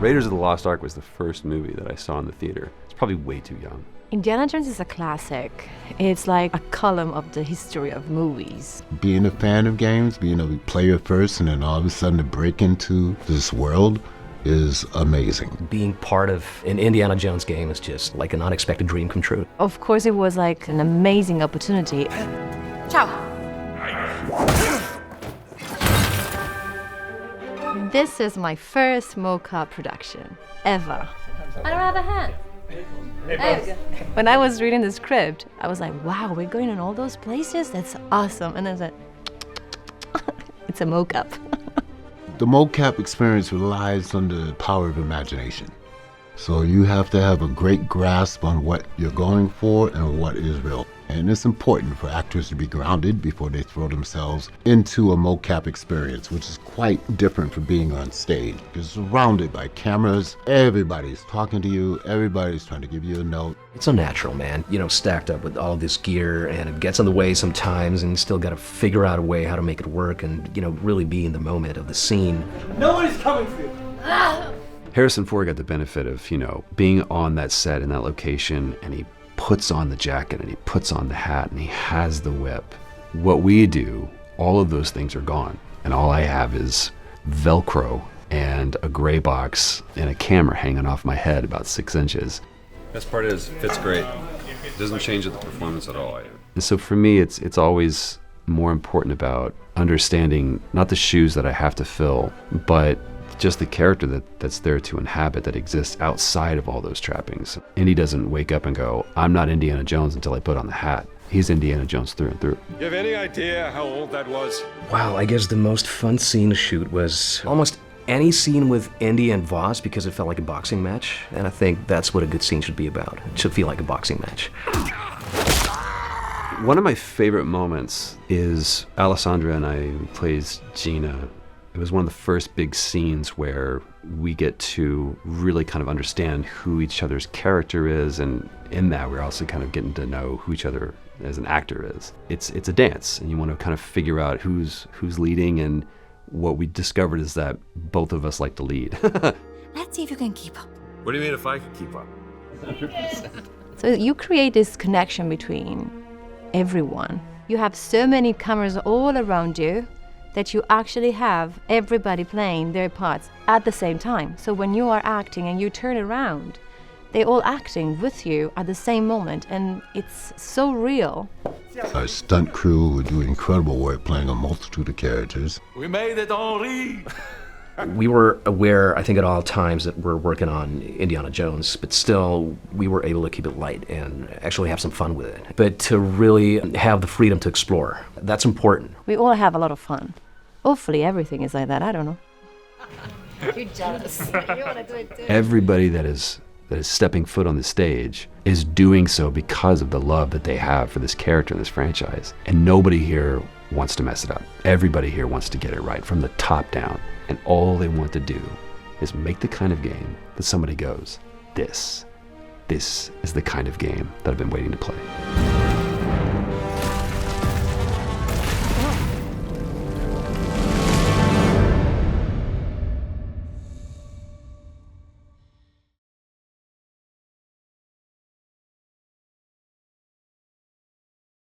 Raiders of the Lost Ark was the first movie that I saw in the theater. It's probably way too young. Indiana Jones is a classic. It's like a column of the history of movies. Being a fan of games, being a player first, and then all of a sudden to break into this world is amazing. Being part of an Indiana Jones game is just like an unexpected dream come true. Of course, it was like an amazing opportunity. Ciao. This is my first mocap production ever. I don't have a hand. When I was reading the script, I was like, wow, we're going in all those places? That's awesome. And then I said, it's a mocap. The mocap experience relies on the power of imagination. So you have to have a great grasp on what you're going for and what is real. And it's important for actors to be grounded before they throw themselves into a mocap experience, which is quite different from being on stage. You're surrounded by cameras, everybody's talking to you, everybody's trying to give you a note. It's unnatural, man. You know, stacked up with all this gear, and it gets in the way sometimes, and you still got to figure out a way how to make it work and, you know, really be in the moment of the scene. Nobody's coming for you. Harrison Ford got the benefit of, you know, being on that set in that location, and he puts on the jacket and he puts on the hat and he has the whip. What we do, all of those things are gone. And all I have is Velcro and a gray box and a camera hanging off my head about 6 inches. Best part is, it fits great. It doesn't change the performance at all. And so for me, it's always more important about understanding not the shoes that I have to fill, but just the character that's there to inhabit, that exists outside of all those trappings. Indy doesn't wake up and go, I'm not Indiana Jones until I put on the hat. He's Indiana Jones through and through. You have any idea how old that was? Wow, I guess the most fun scene to shoot was almost any scene with Indy and Voss, because it felt like a boxing match. And I think that's what a good scene should be about. It should feel like a boxing match. One of my favorite moments is Alessandra and I, who plays Gina. It was one of the first big scenes where we get to really kind of understand who each other's character is, and in that we're also kind of getting to know who each other as an actor is. It's a dance, and you want to kind of figure out who's leading, and what we discovered is that both of us like to lead. Let's see if you can keep up. What do you mean if I could keep up? 100%. So you create this connection between everyone. You have so many cameras all around you that you actually have everybody playing their parts at the same time. So when you are acting and you turn around, they're all acting with you at the same moment, and it's so real. Our stunt crew do incredible work playing a multitude of characters. We made it, Henri! We were aware, I think at all times, that we're working on Indiana Jones, but still we were able to keep it light and actually have some fun with it. But to really have the freedom to explore, that's important. We all have a lot of fun. Hopefully everything is like that, I don't know. You're jealous. You want to do it too. Everybody that is stepping foot on the stage is doing so because of the love that they have for this character and this franchise. And nobody here wants to mess it up. Everybody here wants to get it right from the top down. And all they want to do is make the kind of game that somebody goes, this is the kind of game that I've been waiting to play.